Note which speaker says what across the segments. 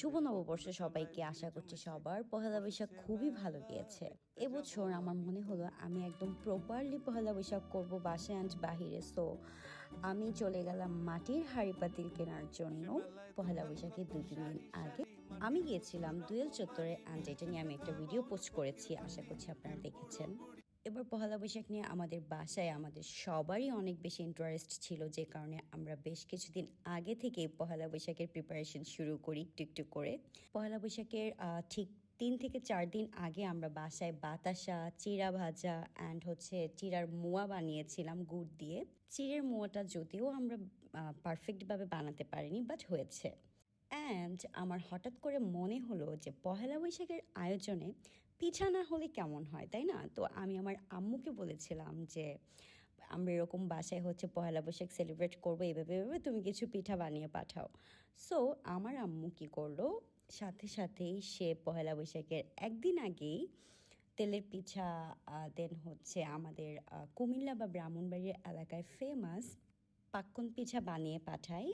Speaker 1: শুভ নববর্ষ সবাইকে। আশা করছি সবার পহেলা বৈশাখ খুবই ভালো গিয়েছে। এবছর আমার মনে হলো আমি একদম প্রপারলি পহেলা বৈশাখ করব বাসায় অ্যান্ড বাহিরে। সো আমি চলে গেলাম মাটির হাঁড়ি পাতিল কেনার জন্য পহেলা বৈশাখের 2-3 দিন আগে। আমি গিয়েছিলাম দুয়েল চত্বরে অ্যান্ড এটা নিয়ে আমি একটা ভিডিও পোস্ট করেছি, আশা করছি আপনারা দেখেছেন। এবার পহেলা বৈশাখ নিয়ে আমাদের বাসায় আমাদের সবারই অনেক বেশি ইন্টারেস্ট ছিল, যে কারণে আমরা বেশ কিছুদিন আগে থেকে পহেলা বৈশাখের প্রিপারেশন শুরু করি একটু একটু করে। পহেলা বৈশাখের ঠিক 3 থেকে 4 দিন আগে আমরা বাসায় বাতাসা, চিড়া ভাজা অ্যান্ড চিড়ার মোয়া বানিয়েছিলাম গুড় দিয়ে। চিড়ের মোয়াটা যদিও আমরা পারফেক্টভাবে বানাতে পারিনি, বাট হয়েছে। অ্যান্ড আমার হঠাৎ করে মনে হলো যে পহেলা বৈশাখের আয়োজনে পিঠা না হলে কেমন হয়, তাই না? তো আমি আমার আম্মুকে বলেছিলাম যে আমরা এরকম বাসায় পহেলা বৈশাখ সেলিব্রেট করবো, এভাবে এভাবে তুমি কিছু পিঠা বানিয়ে পাঠাও। সো আমার আম্মু কী করলো, সাথে সাথেই সে পহেলা বৈশাখের একদিন আগেই তেলের পিঠা, দেন আমাদের কুমিল্লা বা ব্রাহ্মণবাড়িয়া এলাকায় ফেমাস পাক্কন পিঠা বানিয়ে পাঠায়।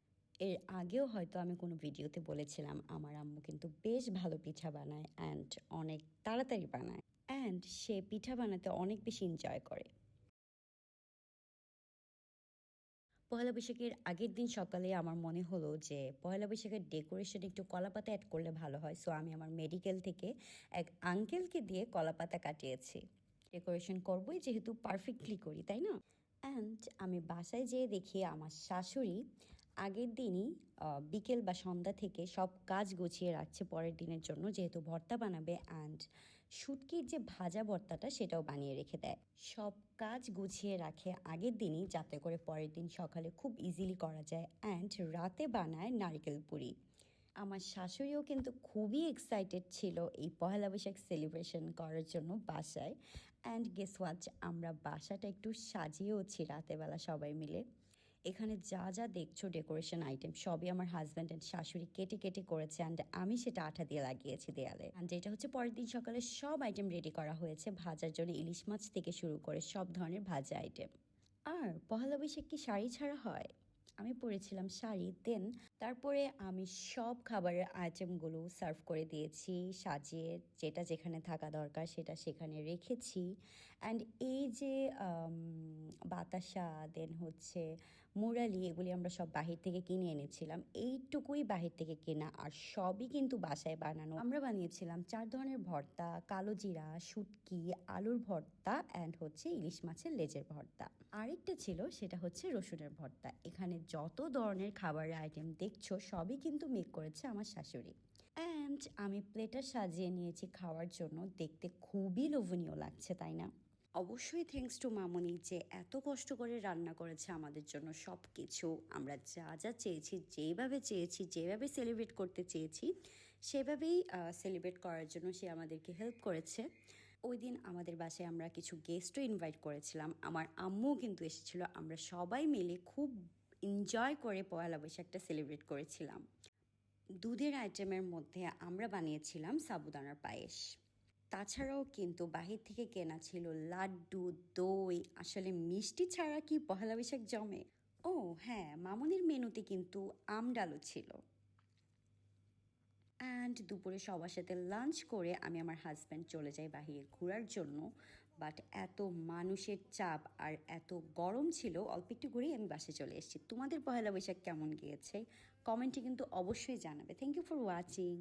Speaker 1: এর আগেও হয়তো আমি কোনো ভিডিওতে বলেছিলাম আমার আম্মু কিন্তু বেশ ভালো পিঠা বানায় অ্যান্ড অনেক তাড়াতাড়ি বানায়, অ্যান্ড সে পিঠা বানাতে অনেক বেশি এনজয় করে। পয়লা বৈশাখের আগের দিন সকালে আমার মনে হলো যে পয়লা বৈশাখের ডেকোরেশন একটু কলাপাতা অ্যাড করলে ভালো হয়। সো আমি আমার মেডিকেল থেকে এক আঙ্কেলকে দিয়ে কলাপাতা কাটিয়েছি। ডেকোরেশন করবোই যেহেতু, পারফেক্টলি করি, তাই না? অ্যান্ড আমি বাসায় যেয়ে দেখি আমার শাশুড়ি আগের দিনই বিকেল বা সন্ধ্যা থেকে সব কাজ গুছিয়ে রাখছে পরের দিনের জন্য, যেহেতু ভর্তা বানাবে। অ্যান্ড শুটকির যে ভাজা ভর্তাটা সেটাও বানিয়ে রেখে দেয়। সব কাজ গুছিয়ে রাখে আগের দিনই, যাতে করে পরের দিন সকালে খুব ইজিলি করা যায়। অ্যান্ড রাতে বানায় নারকেল পুরি। আমার শাশুড়িও কিন্তু খুবই এক্সাইটেড ছিল এই পহেলা বৈশাখ সেলিব্রেশন করার জন্য বাসায়। অ্যান্ড গেস হোয়াট, আমরা বাসাটা একটু সাজিয়েওছি রাতেবেলা সবাই মিলে। এখানে যা যা দেখছো ডেকোরেশন আইটেম সবই আমার হাজব্যান্ড অ্যান্ড শাশুড়ি কেটে কেটে করেছে, অ্যান্ড আমি সেটা আঠা দিয়ে লাগিয়েছি দেয়ালে। অ্যান্ড এটা পরের দিন সকালে সব আইটেম রেডি করা হয়েছে ভাজার জন্য, ইলিশ মাছ থেকে শুরু করে সব ধরনের ভাজা আইটেম। আর পহেলা বৈশাখ কি শাড়ি ছাড়া হয়? আমি পরেছিলাম শাড়ি। দেন তারপরে আমি সব খাবারের আইটেমগুলো সার্ভ করে দিয়েছি সাজিয়ে, যেটা যেখানে থাকা দরকার সেটা সেখানে রেখেছি। অ্যান্ড এই যে বাতাসা, দেন মুরালি, এগুলি আমরা সব বাহির থেকে কিনে এনেছিলাম। এইটুকুই বাহির থেকে কেনা, আর সবই কিন্তু বাসায় বানানো। আমরা বানিয়েছিলাম 4 ধরনের ভর্তা: কালো জিরা, শুটকি, আলুর ভর্তা অ্যান্ড ইলিশ মাছের লেজের ভর্তা। আরেকটা ছিল, সেটা রসুনের ভর্তা। এখানে যত ধরনের খাবারের আইটেম দেখছো সবই কিন্তু মেক করেছে আমার শাশুড়ি। অ্যান্ড আমি প্লেটার সাজিয়ে নিয়েছি খাওয়ার জন্য। দেখতে খুবই লোভনীয় লাগছে, তাই না? অবশ্যই থ্যাঙ্কস টু মামুনি, যে এত কষ্ট করে রান্না করেছে আমাদের জন্য সব কিছু। আমরা যা যা চেয়েছি, যেভাবে সেলিব্রেট করতে চেয়েছি সেভাবেই সেলিব্রেট করার জন্য সে আমাদেরকে হেল্প করেছে। ওই দিন আমাদের বাসায় আমরা কিছু গেস্টও ইনভাইট করেছিলাম, আমার আম্মুও কিন্তু এসেছিলো। আমরা সবাই মিলে খুব এনজয় করে পয়লা বৈশাখটা সেলিব্রেট করেছিলাম। দুধের আইটেমের মধ্যে আমরা বানিয়েছিলাম সাবুদানার পায়েস। তাছাড়াও কিন্তু বাহির থেকে কেনা ছিল লাড্ডু, দই। আসলে মিষ্টি ছাড়া কি পহেলা বৈশাখ জমে? ও হ্যাঁ, মামুনির মেনুতে কিন্তু আম ডালও ছিল। অ্যান্ড দুপুরে সবার সাথে লাঞ্চ করে আমি আমার হাজব্যান্ড চলে যাই বাহিরে ঘোরার জন্য। বাট এত মানুষের চাপ আর এত গরম ছিল, অল্প একটু ঘুরেই আমি বাসে চলে এসেছি। তোমাদের পহেলা বৈশাখ কেমন গিয়েছে কমেন্টে কিন্তু অবশ্যই জানাবে। Thank you for watching.